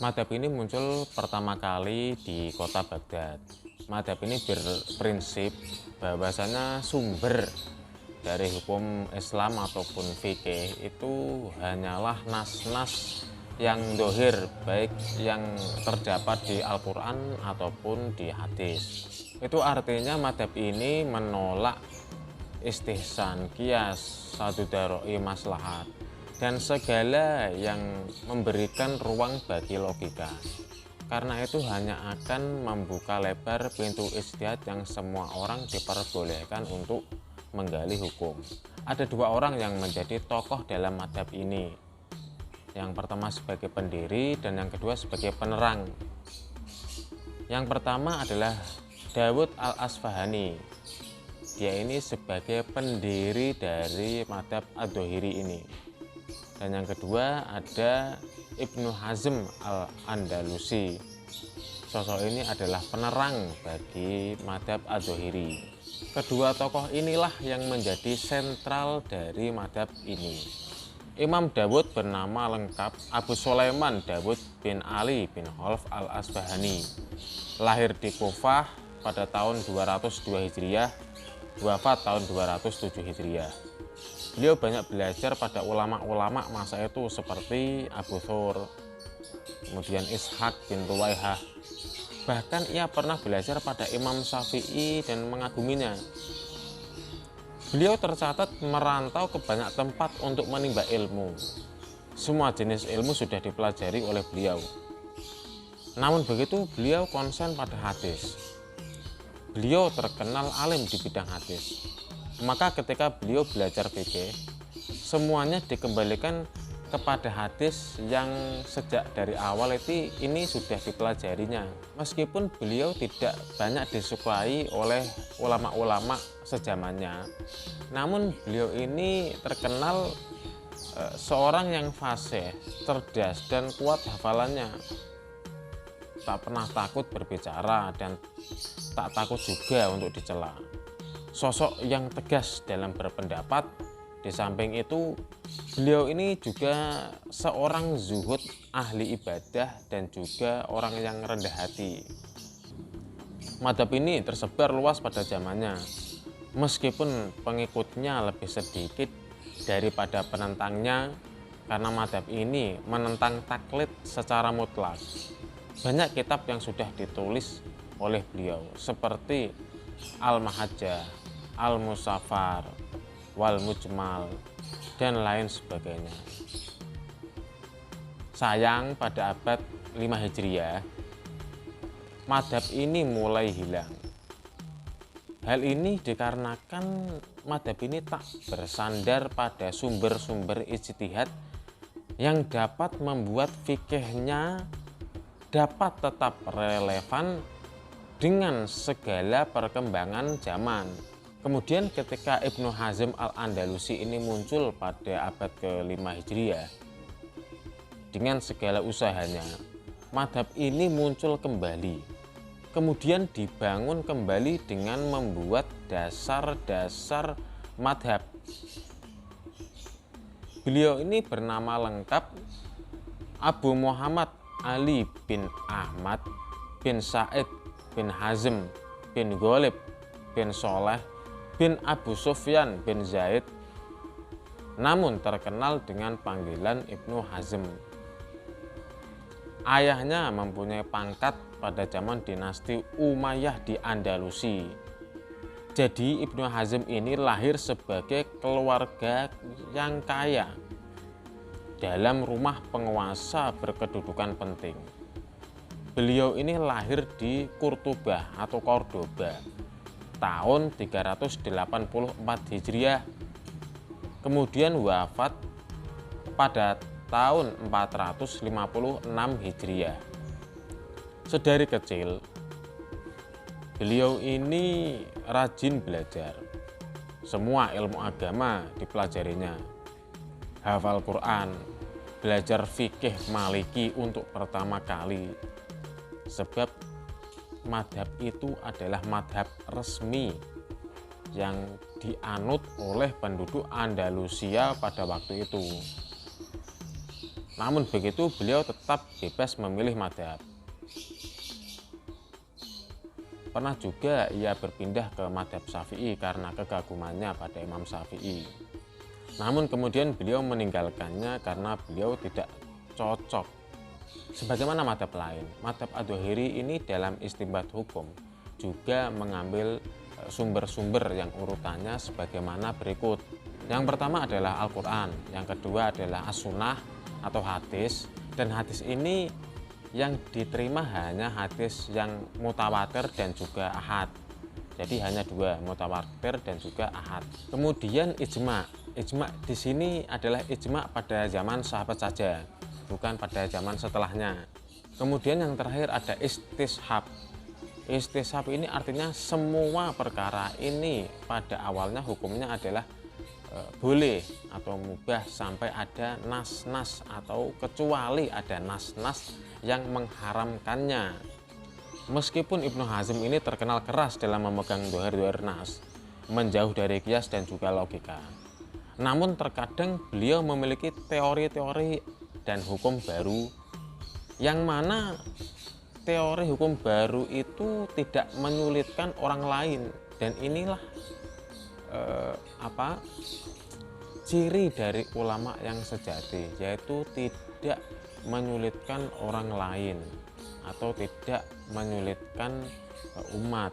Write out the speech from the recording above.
Madhab ini muncul pertama kali di kota Baghdad. Madhab ini berprinsip bahwasanya sumber dari hukum Islam ataupun fikih itu hanyalah nas-nas yang dohir, baik yang terdapat di Al-Quran ataupun di hadis. Itu artinya madhab ini menolak istihsan, kias, sadu daroi, maslahat, dan segala yang memberikan ruang bagi logika. Karena itu hanya akan membuka lebar pintu ijtihad yang semua orang diperbolehkan untuk menggali hukum. Ada dua orang yang menjadi tokoh dalam madhab ini. Yang pertama sebagai pendiri dan yang kedua sebagai penerang. Yang pertama adalah Dawud al-Asfahani. Dia ini sebagai pendiri dari madhab ad-Dhahiri ini. Dan yang kedua ada Ibnu Hazm al-Andalusi. Sosok ini adalah penerang bagi madhab ad-Dhahiri. Kedua tokoh inilah yang menjadi sentral dari madhab ini. Imam Dawud bernama lengkap Abu Sulaiman Dawud bin Ali bin Khalaf al-Asfahani. Lahir di Kufah pada tahun 202 Hijriah, wafat tahun 207 Hijriah. Beliau banyak belajar pada ulama-ulama masa itu seperti Abu Thur, kemudian Ishaq bin Ruwaihah. Bahkan ia pernah belajar pada Imam Syafi'i dan mengaguminya. Beliau tercatat merantau ke banyak tempat untuk menimba ilmu. Semua jenis ilmu sudah dipelajari oleh beliau. Namun begitu beliau konsen pada hadis. Beliau terkenal alim di bidang hadis. Maka ketika beliau belajar fikih, semuanya dikembalikan kepada hadis yang sejak dari awal ini sudah dipelajarinya. Meskipun beliau tidak banyak disukai oleh ulama-ulama sejamannya, namun beliau ini terkenal seorang yang fasih, cerdas dan kuat hafalannya. Tak pernah takut berbicara dan tak takut juga untuk dicela. Sosok yang tegas dalam berpendapat. Di samping itu, beliau ini juga seorang zuhud, ahli ibadah, dan juga orang yang rendah hati. Madhab ini tersebar luas pada zamannya, meskipun pengikutnya lebih sedikit daripada penentangnya, karena madhab ini menentang taklid secara mutlak. Banyak kitab yang sudah ditulis oleh beliau, seperti Al-Mahajjah, Al-Musaffar, Wal Mujmal, dan lain sebagainya. Sayang pada abad 5 Hijriah, madhab ini mulai hilang. Hal ini dikarenakan madhab ini tak bersandar pada sumber-sumber ijtihad yang dapat membuat fikihnya dapat tetap relevan dengan segala perkembangan zaman. Kemudian ketika Ibnu Hazm al-Andalusi ini muncul pada abad ke-5 Hijriah, dengan segala usahanya, madhab ini muncul kembali. Kemudian dibangun kembali dengan membuat dasar-dasar madhab. Beliau ini bernama lengkap Abu Muhammad Ali bin Ahmad bin Said bin Hazm bin Ghalib bin Soleh bin Abu Sufyan bin Zaid, namun terkenal dengan panggilan Ibnu Hazm. Ayahnya mempunyai pangkat pada zaman dinasti Umayyah di Andalusi. Jadi Ibnu Hazm ini lahir sebagai keluarga yang kaya dalam rumah penguasa berkedudukan penting. Beliau ini lahir di Kurtubah atau Cordoba tahun 384 Hijriah, kemudian wafat pada tahun 456 Hijriah. Sedari kecil, beliau ini rajin belajar. Semua ilmu agama dipelajarinya. Hafal Quran, belajar fikih Maliki untuk pertama kali. Sebab madhab itu adalah madhab resmi yang dianut oleh penduduk Andalusia pada waktu itu. Namun begitu beliau tetap bebas memilih madhab. Pernah juga ia berpindah ke madhab Syafi'i karena kekagumannya pada Imam Syafi'i. Namun kemudian beliau meninggalkannya karena beliau tidak cocok. Sebagaimana madhab lain, madhab Adh-Dhahiri ini dalam istinbat hukum juga mengambil sumber-sumber yang urutannya sebagaimana berikut. Yang pertama adalah Al-Quran, yang kedua adalah As-Sunnah atau hadis, dan hadis ini yang diterima hanya hadis yang mutawatir dan juga ahad. Jadi hanya dua, mutawatir dan juga ahad. Kemudian ijma. Ijma di sini adalah ijma pada zaman sahabat saja, bukan pada zaman setelahnya. Kemudian yang terakhir ada istishab. Istishab ini artinya semua perkara ini pada awalnya hukumnya adalah boleh atau mubah sampai ada nas-nas atau kecuali ada nas-nas yang mengharamkannya. Meskipun Ibnu Hazm ini terkenal keras dalam memegang dohir-dohir nas, menjauh dari kias dan juga logika. Namun terkadang beliau memiliki teori-teori dan hukum baru yang mana teori hukum baru itu tidak menyulitkan orang lain, dan inilah ciri dari ulama yang sejati, yaitu tidak menyulitkan orang lain atau tidak menyulitkan umat.